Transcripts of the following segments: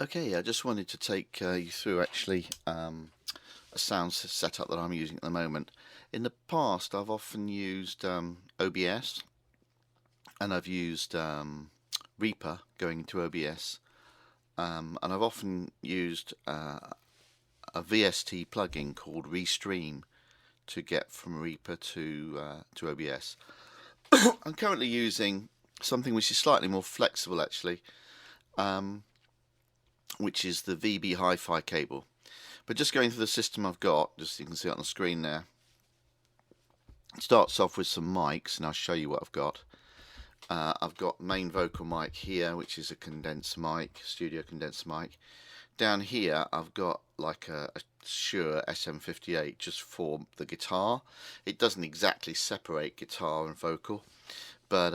Okay, I just wanted to take you through actually a sound setup that I'm using at the moment. In the past, I've often used OBS, and I've used Reaper going into OBS, and I've often used a VST plugin called Restream to get from Reaper to OBS. I'm currently using something which is slightly more flexible actually, which is the VB Hi-Fi cable. But just going through the system I've got, just so you can see it on the screen there. It starts off with some mics, and I'll show you what I've got. I've got main vocal mic here, which is a condenser mic, studio condenser mic. Down here I've got like a Shure SM58 just for the guitar. It doesn't exactly separate guitar and vocal, but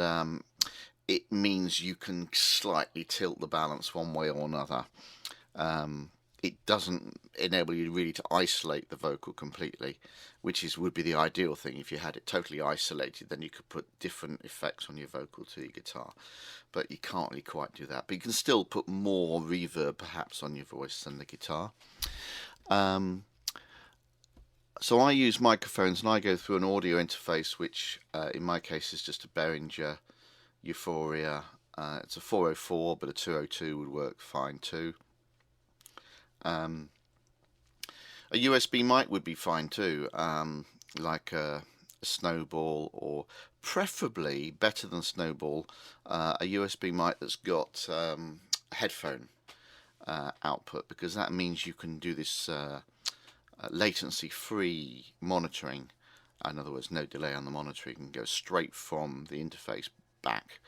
it means you can slightly tilt the balance one way or another. It doesn't enable you really to isolate the vocal completely, which would be the ideal thing. If you had it totally isolated, then you could put different effects on your vocal to your guitar, but you can't really quite do that. But you can still put more reverb perhaps on your voice than the guitar. So I use microphones, and I go through an audio interface, which in my case is just a Behringer Euphoria. It's a 404, but a 202 would work fine too. A USB mic would be fine too, like a Snowball, or preferably, better than Snowball, a USB mic that's got a headphone output, because that means you can do this latency-free monitoring. In other words, no delay on the monitoring. You can go straight from the interface back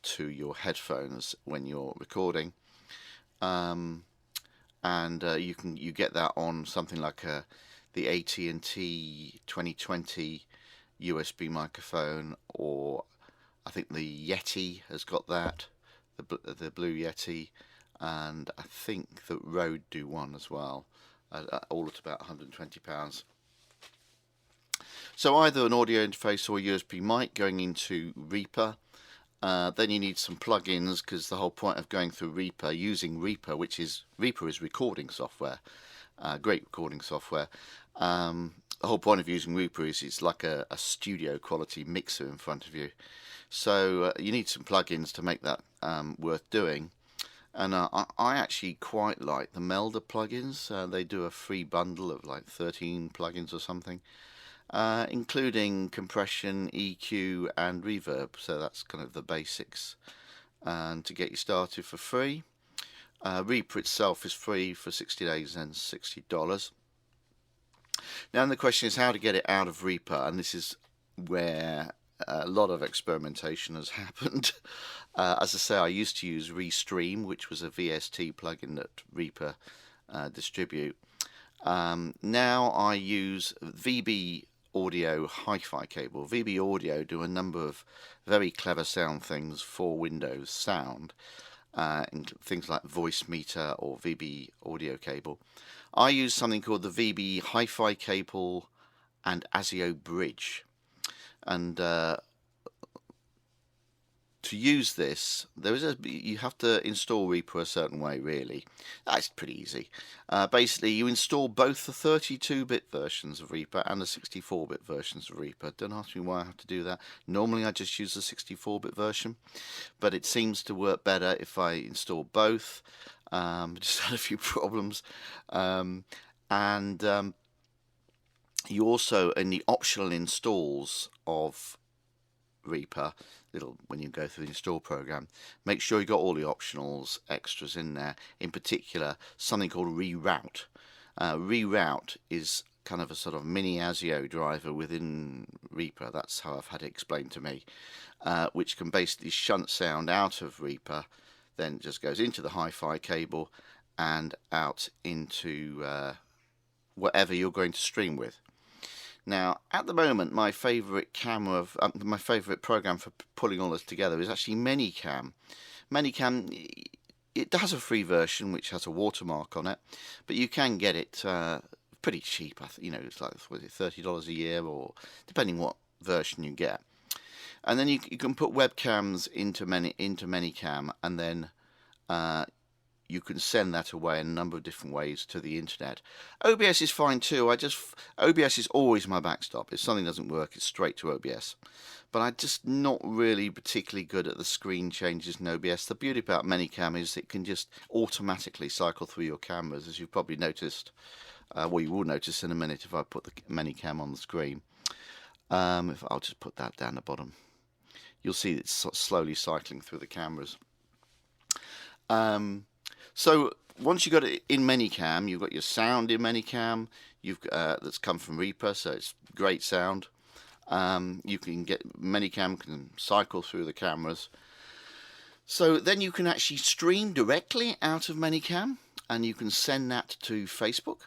to your headphones when you're recording. You get that on something like the AT&T 2020 USB microphone, or I think the Yeti has got that, the Blue Yeti, and I think that Rode do one as well, all at about £120. So either an audio interface or a USB mic going into Reaper. Then you need some plugins, because the whole point of going through Reaper, using Reaper, Reaper is recording software, great recording software. The whole point of using Reaper is it's like a studio quality mixer in front of you. So you need some plugins to make that worth doing. And I actually quite like the Melder plugins. They do a free bundle of like 13 plugins or something. Including compression, EQ and reverb, so that's kind of the basics, and to get you started for free. Reaper itself is free for 60 days and $60. Now the question is how to get it out of Reaper, and this is where a lot of experimentation has happened. As I say, I used to use Restream, which was a VST plugin that Reaper distribute. Now I use VB Audio Hi-Fi cable. VB Audio do a number of very clever sound things for Windows Sound, things like Voice Meter or VB Audio cable. I use something called the VB Hi-Fi cable and ASIO bridge, and to use this, you have to install Reaper a certain way, really. That's pretty easy. Basically, you install both the 32-bit versions of Reaper and the 64-bit versions of Reaper. Don't ask me why I have to do that. Normally, I just use the 64-bit version, but it seems to work better if I install both. Just had a few problems. You also, in the optional installs of Reaper, when you go through the install program, make sure you got all the optionals extras in there. In particular, something called reroute. Reroute is kind of a sort of mini ASIO driver within Reaper. That's how I've had it explained to me, which can basically shunt sound out of Reaper, then just goes into the hi-fi cable and out into whatever you're going to stream with. Now, at the moment, my favourite program for pulling all this together is actually Manycam. Manycam, it does a free version which has a watermark on it, but you can get it pretty cheap. It's like $30 a year, or depending what version you get. And then you can put webcams into Manycam, and then you can send that away in a number of different ways to the internet. OBS is fine too. OBS is always my backstop. If something doesn't work, it's straight to OBS. But I'm just not really particularly good at the screen changes in OBS. The beauty about Manycam is it can just automatically cycle through your cameras, as you've probably noticed. Well, you will notice in a minute if I put the Manycam on the screen. If I'll just put that down the bottom, you'll see it's sort of slowly cycling through the cameras. So once you've got it in Manycam, you've got your sound in Manycam. That's come from Reaper, so it's great sound. You can get Manycam can cycle through the cameras. So then you can actually stream directly out of Manycam, and you can send that to Facebook.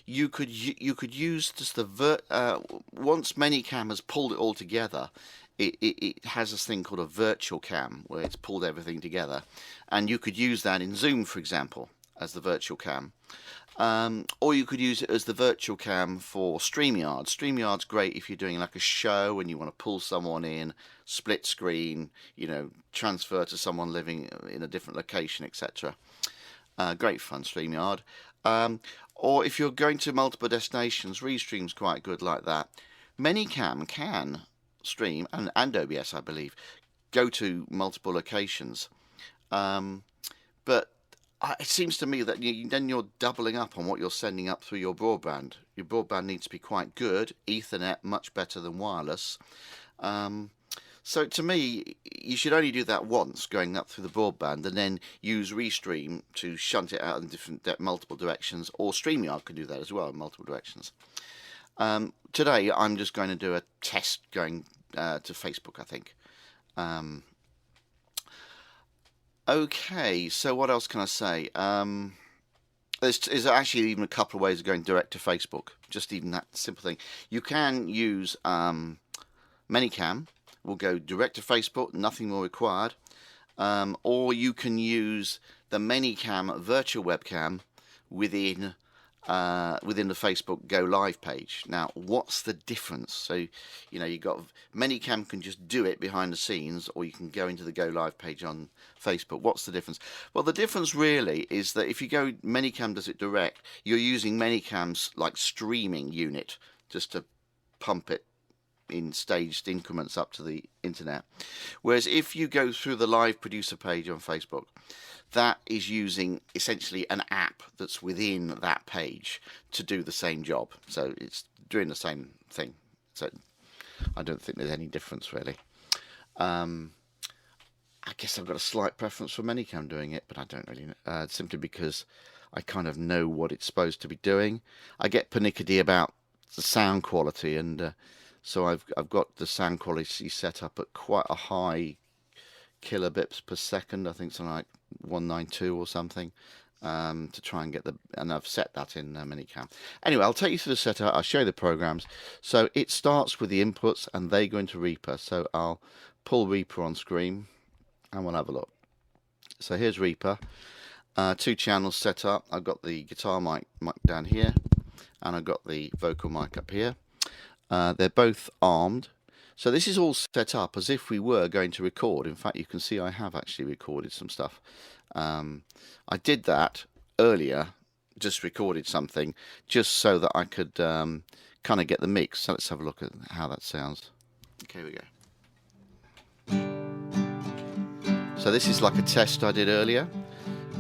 You could use just once Manycam has pulled it all together, it has this thing called a virtual cam where it's pulled everything together, and you could use that in Zoom, for example, as the virtual cam. Or you could use it as the virtual cam for StreamYard. StreamYard's great if you're doing like a show and you want to pull someone in, split screen, transfer to someone living in a different location, etc. Great fun, StreamYard. Or if you're going to multiple destinations, Restream's quite good like that. Manycam can stream, and OBS, I believe, go to multiple locations. But it seems to me that then you're doubling up on what you're sending up through your broadband. Your broadband needs to be quite good. Ethernet, much better than wireless. So to me, you should only do that once, going up through the broadband, and then use Restream to shunt it out in multiple directions, or StreamYard can do that as well in multiple directions. Today, I'm just going to do a test going to Facebook, I think. Okay, so what else can I say? There's actually even a couple of ways of going direct to Facebook, just even that simple thing. You can use Manycam. Will go direct to Facebook, nothing more required. Or you can use the Manycam virtual webcam within the Facebook Go Live page. Now, what's the difference? So, you got Manycam can just do it behind the scenes, or you can go into the Go Live page on Facebook. What's the difference? Well, the difference really is that if you go Manycam does it direct, you're using Manycam's like streaming unit just to pump it in staged increments up to the internet. Whereas if you go through the live producer page on Facebook, that is using essentially an app that's within that page to do the same job. So it's doing the same thing. So I don't think there's any difference really. I guess I've got a slight preference for Manycam doing it, but I don't really know, simply because I kind of know what it's supposed to be doing. I get pernickety about the sound quality, and so I've got the sound quality set up at quite a high kilobits per second. I think something like 192 or something, to try and get and I've set that in Manycam. Anyway, I'll take you through the setup. I'll show you the programs. So it starts with the inputs, and they go into Reaper. So I'll pull Reaper on screen, and we'll have a look. So here's Reaper. 2 channels set up. I've got the guitar mic down here, and I've got the vocal mic up here. They're both armed. So this is all set up as if we were going to record. In fact, you can see I have actually recorded some stuff. I did that earlier, just recorded something, just so that I could kind of get the mix. So let's have a look at how that sounds. Okay, here we go. So this is like a test I did earlier.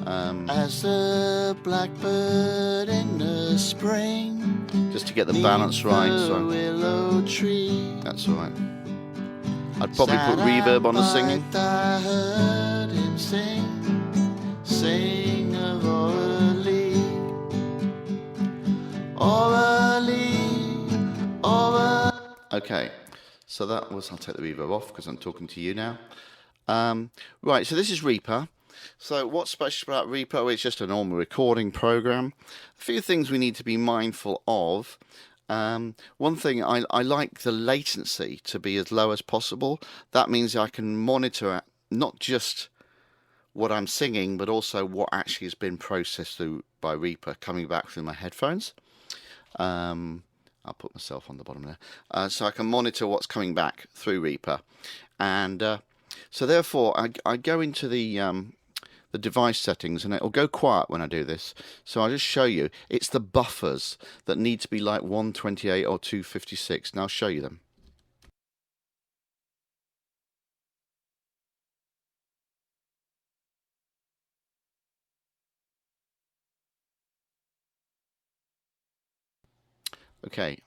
As a blackbird in the spring, just to get the balance right. So that's all right. I'd probably put reverb on the singing. I heard him sing of Okay, so that was. I'll take the reverb off because I'm talking to you now. Right, so this is Reaper. So what's special about Reaper? Well, it's just a normal recording program. A few things we need to be mindful of. One thing, I like the latency to be as low as possible. That means I can monitor not just what I'm singing, but also what actually has been processed through by Reaper coming back through my headphones. I'll put myself on the bottom there. So I can monitor what's coming back through Reaper. And so therefore, I go into the the device settings, and it'll go quiet when I do this. So I'll just show you. It's the buffers that need to be like 128 or 256, and I'll show you them. Okay,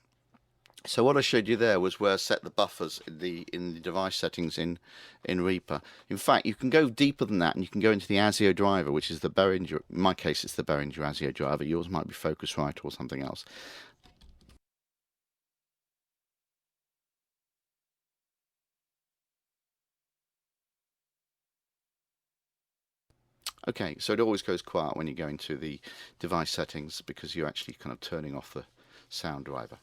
so what I showed you there was where I set the buffers in the device settings in Reaper. In fact, you can go deeper than that, and you can go into the ASIO driver, which is the Behringer. In my case, it's the Behringer ASIO driver. Yours might be Focusrite or something else. Okay, so it always goes quiet when you go into the device settings because you're actually kind of turning off the sound driver.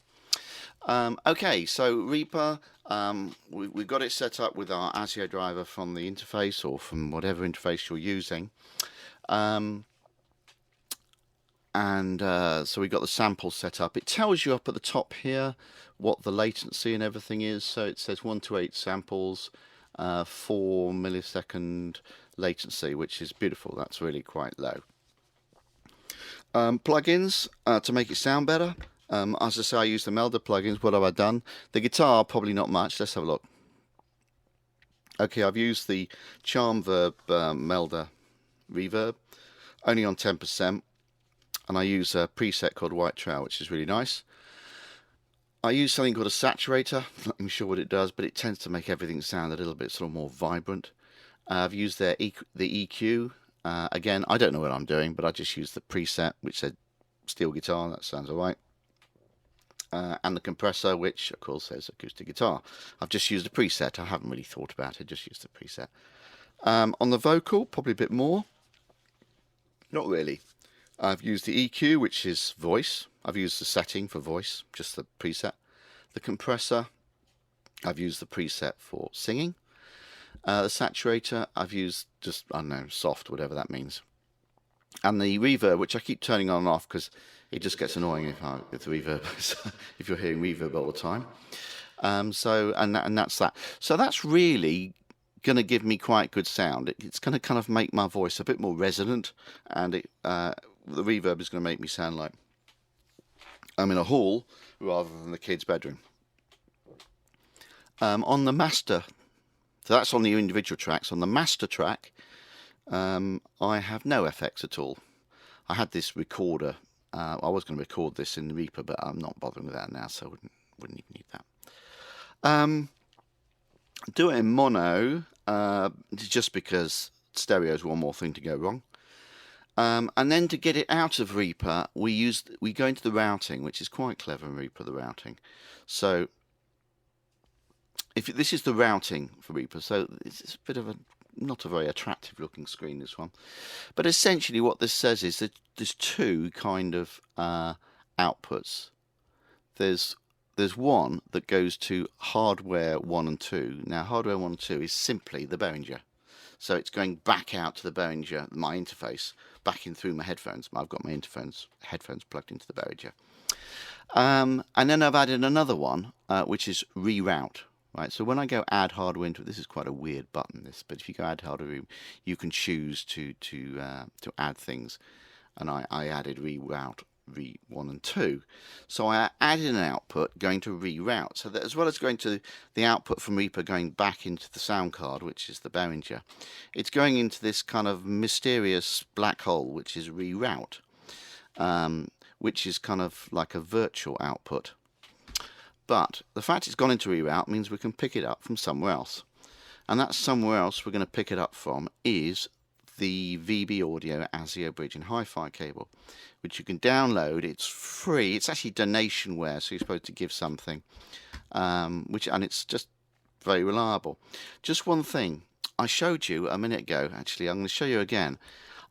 Okay, so Reaper, we've got it set up with our ASIO driver from the interface or from whatever interface you're using. So we've got the sample set up. It tells you up at the top here what the latency and everything is. So it says 128 samples, 4 millisecond latency, which is beautiful. That's really quite low. Plugins to make it sound better. As I say, I use the Melder plugins. What have I done? The guitar, probably not much. Let's have a look. Okay, I've used the Charm Verb Melder reverb, only on 10%, and I use a preset called White Trail, which is really nice. I use something called a saturator. I'm not even sure what it does, but it tends to make everything sound a little bit sort of more vibrant. I've used the EQ. Again, I don't know what I'm doing, but I just use the preset, which said steel guitar. That sounds all right. And the compressor, which of course says acoustic guitar. I've just used a preset. I haven't really thought about it, just used the preset. On the vocal, probably a bit more. Not really. I've used the EQ, which is voice. I've used the setting for voice, just the preset. The compressor, I've used the preset for singing. The saturator, I've used just, I don't know, soft, whatever that means. And the reverb, which I keep turning on and off because it just gets annoying if the reverb, if you're hearing reverb all the time. And that's that. So that's really going to give me quite good sound. It's going to kind of make my voice a bit more resonant, and the reverb is going to make me sound like I'm in a hall rather than the kid's bedroom. On the master, so that's on the individual tracks. On the master track, I have no effects at all. I had this recorder. I was going to record this in the Reaper, but I'm not bothering with that now, so I wouldn't even need that. Do it in mono, just because stereo is one more thing to go wrong. And then to get it out of Reaper, we go into the routing, which is quite clever in Reaper, the routing. So this is the routing for Reaper, so it's a bit of not a very attractive looking screen, this one. But essentially what this says is that there's two kind of outputs. There's one that goes to hardware 1 and 2. Now hardware 1 and 2 is simply the Behringer. So it's going back out to the Behringer, my interface, back in through my headphones. I've got my headphones plugged into the Behringer. And then I've added another one, which is reroute. Right, so when I go add hardware into it, this is quite a weird button, this, but if you go add hardware, you can choose to add things, and I added reroute 1 and 2. So I added an output going to reroute, so that as well as going to the output from Reaper going back into the sound card, which is the Behringer, it's going into this kind of mysterious black hole, which is reroute, which is kind of like a virtual output. But the fact it's gone into reroute means we can pick it up from somewhere else. And that somewhere else we're going to pick it up from is the VB Audio ASIO Bridge and Hi-Fi cable, which you can download. It's free. It's actually donationware, so you're supposed to give something, and it's just very reliable. Just one thing. I showed you a minute ago, actually, I'm going to show you again.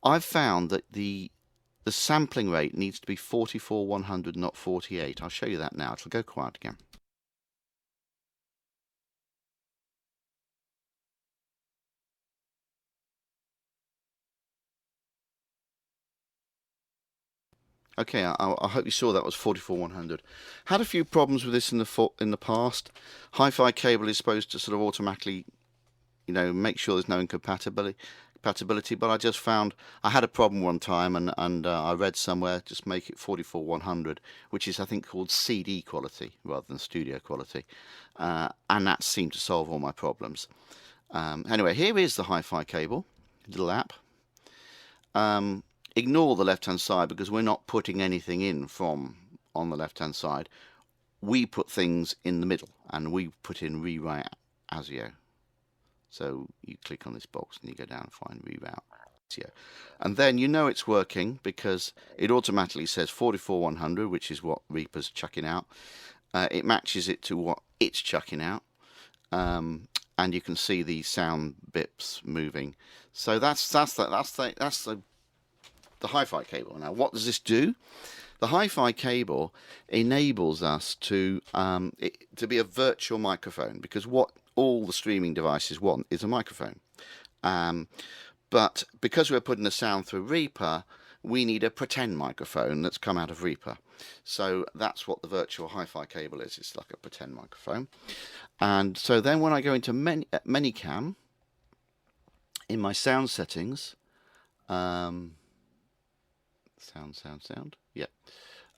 I've found that the sampling rate needs to be 44/100, not 48. I'll show you that now. It'll go quiet again. Okay, I hope you saw that was 44/100. Had a few problems with this in the past. Hi-Fi cable is supposed to sort of automatically, make sure there's no incompatibility. compatibility, but I just found I had a problem one time, and I read somewhere just make it 44-100, which is I think called CD quality rather than studio quality, and that seemed to solve all my problems. Anyway, here is the hi-fi cable, little app. Ignore the left-hand side because we're not putting anything in from on the left-hand side. We put things in the middle, and we put in rewrite ASIO. So you click on this box and you go down and find reroute ASIO. And then you know it's working because it automatically says 44-100, which is what Reaper's chucking out. It matches it to what it's chucking out. And you can see the sound bips moving. So that's the hi-fi cable. Now, what does this do? The hi-fi cable enables us to be a virtual microphone, because what all the streaming devices want is a microphone. But because we're putting the sound through Reaper, we need a pretend microphone that's come out of Reaper. So that's what the virtual hi-fi cable is. It's like a pretend microphone. And so then when I go into Manycam, in my sound settings, sound, yeah,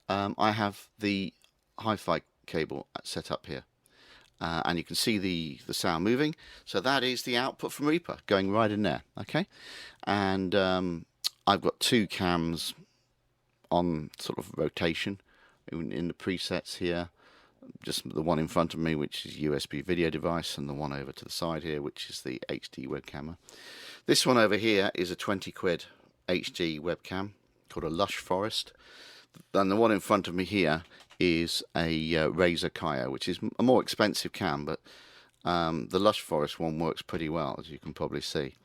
I have the hi-fi cable set up here. And you can see the sound moving. So that is the output from Reaper going right in there. Okay, and I've got two cams on sort of rotation in the presets here. Just the one in front of me, which is USB video device, and the one over to the side here, which is the HD webcam. This one over here is a 20 quid HD webcam called a Lush Forest. And the one in front of me here is a Razer Kaio, which is a more expensive cam, but the Lush Forest one works pretty well, as you can probably see.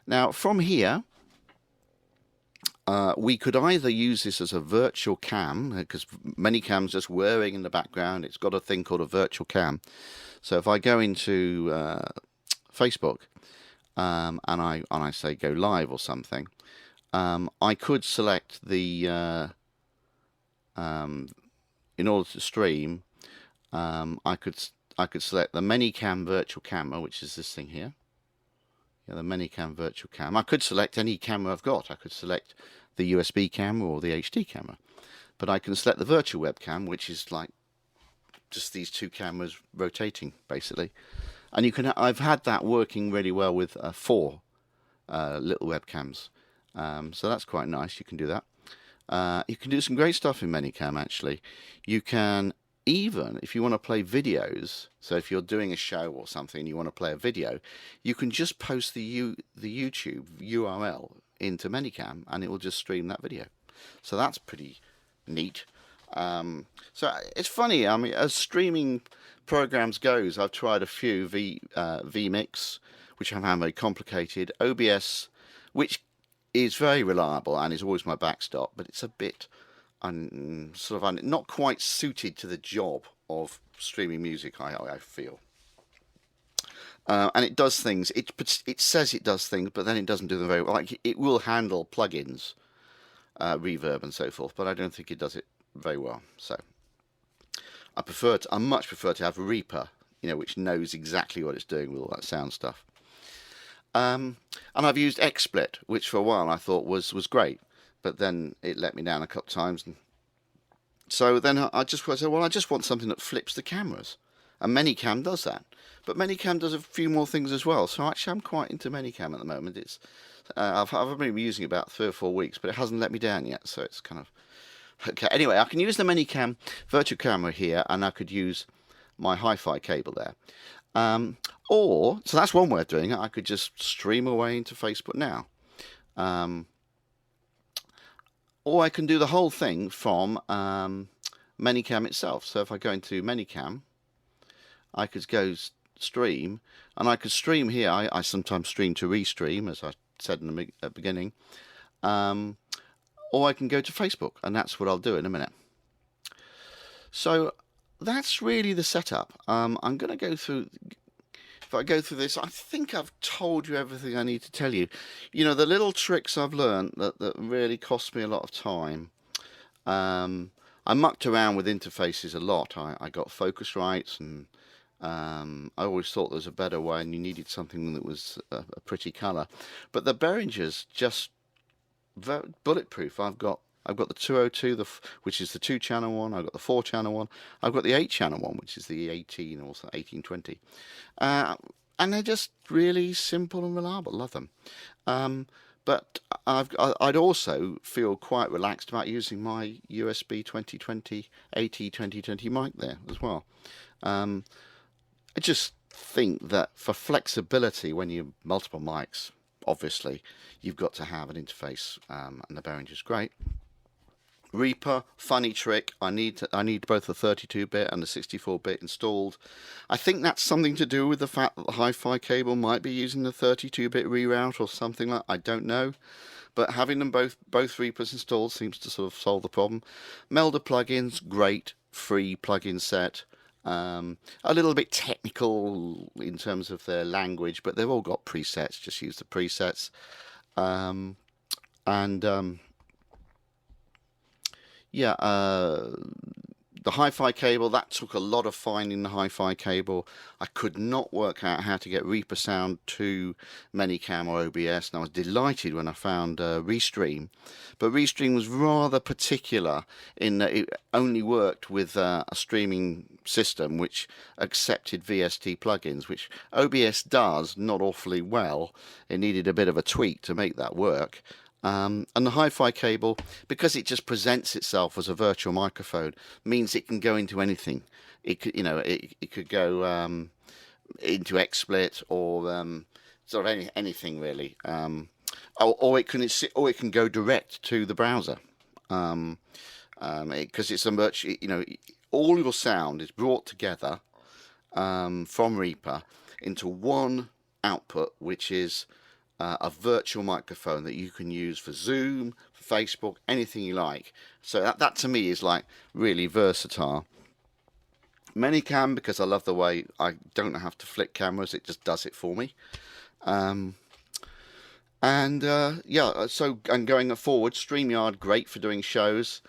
Now, from here, we could either use this as a virtual cam, because Manycam's just whirring in the background. It's got a thing called a virtual cam. So if I go into Facebook and I say go live or something, I could select the in order to stream, I could select the Manycam virtual camera, which is this thing here. Yeah, the Manycam virtual cam. I could select any camera I've got. I could select the USB camera or the HD camera, but I can select the virtual webcam, which is like just these two cameras rotating basically. And you can. I've had that working really well with 4 little webcams, so that's quite nice. You can do that. You can do some great stuff in Manycam, actually. You can even, if you want to play videos, so if you're doing a show or something and you want to play a video, you can just post the YouTube URL into Manycam and it will just stream that video. So that's pretty neat. So it's funny, I mean, as streaming programs goes, I've tried a few, vMix, which I found very complicated, OBS, which is very reliable and is always my backstop, but it's a bit not quite suited to the job of streaming music, I feel. And it does things. It says it does things, but then it doesn't do them very well. Like it will handle plugins, reverb, and so forth, but I don't think it does it very well. So I much prefer to have Reaper, which knows exactly what it's doing with all that sound stuff. And I've used XSplit, which for a while I thought was great, but then it let me down a couple of times. And so then I just said, well, I just want something that flips the cameras. And Manycam does that. But Manycam does a few more things as well. So actually I'm quite into Manycam at the moment. It's I've been using it about 3 or 4 weeks, but it hasn't let me down yet. So it's kind of... Okay, anyway, I can use the Manycam virtual camera here, and I could use my hi-fi cable there. So that's one way of doing it. I could just stream away into Facebook now. Or I can do the whole thing from Manycam itself. So if I go into Manycam, I could go stream, and I could stream here. I sometimes stream to restream, as I said in the beginning. Or I can go to Facebook, and that's what I'll do in a minute. So that's really the setup. I'm going to go through... If I go through this, I think I've told you everything I need to tell you. The little tricks I've learned that really cost me a lot of time. I mucked around with interfaces a lot. I got Focusrites and I always thought there was a better way, and you needed something that was a pretty colour. But the Behringer's just bulletproof. I've got the 202, which is the 2-channel one. I've got the 4-channel one. I've got the 8-channel one, which is the 18 or 1820. And they're just really simple and reliable. Love them. But I'd also feel quite relaxed about using my USB 2020 AT2020 mic there as well. I just think that for flexibility, when you multiple mics, obviously you've got to have an interface, and the Behringer's great. Reaper, funny trick. I need both the 32-bit and the 64-bit installed. I think that's something to do with the fact that the hi-fi cable might be using the 32-bit reroute or something like. I don't know, but having them both Reapers installed seems to sort of solve the problem. Melder plugins, great, free plugin set. A little bit technical in terms of their language, but they've all got presets. Just use the presets, yeah, the hi-fi cable, that took a lot of finding the hi-fi cable. I could not work out how to get Reaper sound to Manycam or OBS, and I was delighted when I found Restream. But Restream was rather particular in that it only worked with a streaming system which accepted VST plugins, which OBS does not awfully well. It needed a bit of a tweak to make that work. And the hi-fi cable, because it just presents itself as a virtual microphone, means it can go into anything. It could, it could go into XSplit or sort of anything really, or it can go direct to the browser, because it's a much, all your sound is brought together from Reaper into one output, which is a virtual microphone that you can use for Zoom, for Facebook, anything you like. So that to me is like really versatile. Manycam, because I love the way I don't have to flick cameras, it just does it for me. So and going forward, StreamYard, great for doing shows.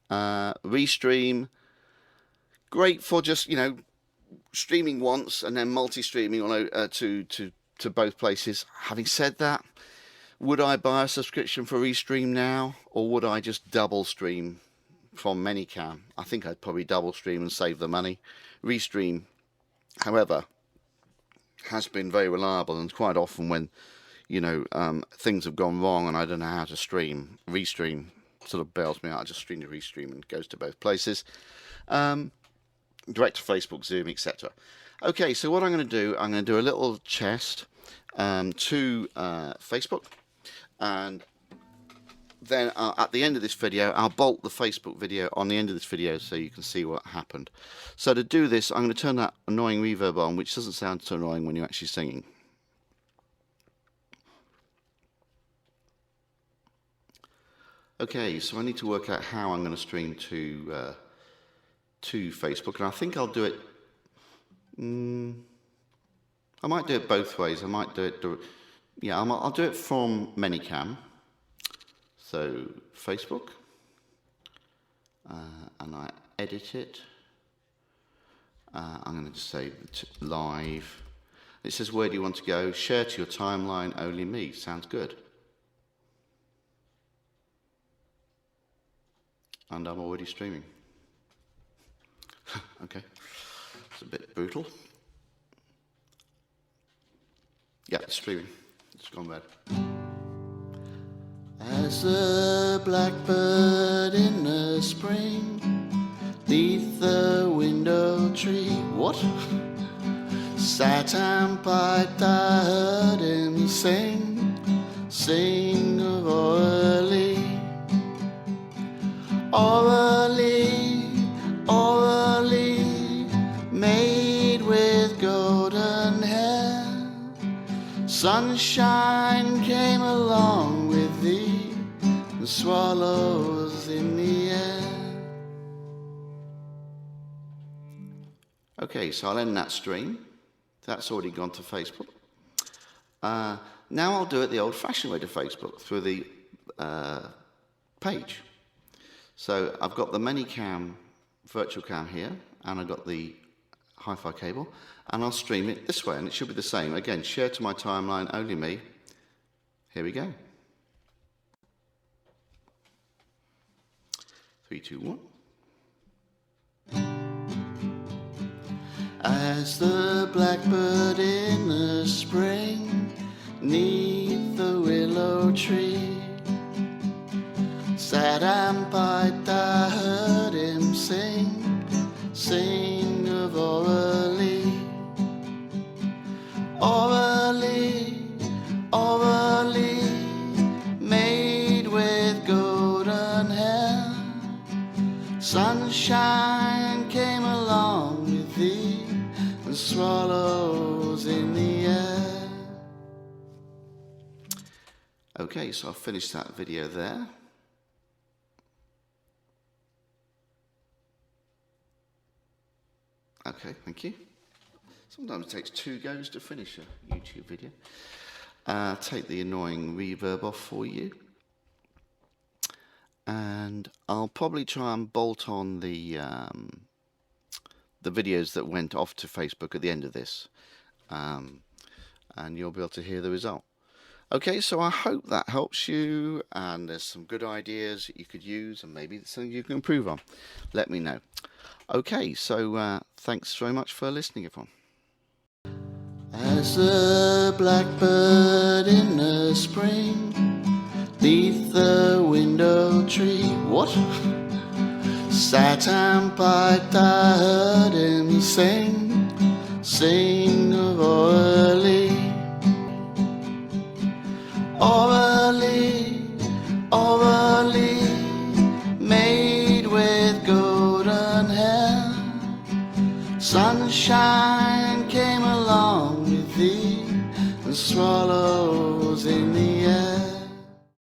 Restream, great for just streaming once and then multi-streaming on to both places. Having said that, would I buy a subscription for Restream now, or would I just double stream from Manycam? I think I'd probably double stream and save the money. Restream, however, has been very reliable, and quite often when things have gone wrong and I don't know how to stream, Restream sort of bails me out. I just stream to Restream and it goes to both places. Direct to Facebook, Zoom, etc. Okay, so what I'm going to do, I'm going to do a little test to Facebook, and then at the end of this video I'll bolt the Facebook video on the end of this video so you can see what happened. So to do this, I'm going to turn that annoying reverb on, which doesn't sound so annoying when you're actually singing. Okay, so I need to work out how I'm going to stream to Facebook, and I think I'll do it. I might do it both ways. I might do it. I'll do it from Manycam. So Facebook, and I edit it. I'm going to just say live. It says, where do you want to go? Share to your timeline, only me. Sounds good. And I'm already streaming. Okay, it's a bit brutal. Yeah, it's streaming. It's gone bad. As a blackbird in the spring, neath the window tree. What? Sat and piped, I heard him sing of Orally. Orally, made with golden hair. Sunshine came along with thee, and swallows in the air. Okay, so I'll end that stream. That's already gone to Facebook. Now I'll do it the old-fashioned way to Facebook, through the page. So I've got the Manycam virtual cam here, and I've got the hi-fi cable, and I'll stream it this way, and it should be the same. Again, share to my timeline, only me. Here we go. 3, 2, 1. As the blackbird in the spring, 'neath the willow tree, sat and piped, I heard him sing, sing of Aurelie. Aurelie, Aurelie, made with golden hair, sunshine came along with thee, and swallows in the air. Okay, so I'll finish that video there. Okay, thank you. Sometimes it takes 2 goes to finish a YouTube video. Take the annoying reverb off for you. And I'll probably try and bolt on the videos that went off to Facebook at the end of this. And you'll be able to hear the result. Okay, so I hope that helps you, and there's some good ideas that you could use, and maybe it's something you can improve on. Let me know. Okay, so thanks very much for listening, everyone. As a blackbird in the spring, 'neath the window tree, what? Sat and piped, I heard him sing, sing of Aurelie. Aurelie, Aurelie, made with golden hair, sunshine came along with thee, and swallowed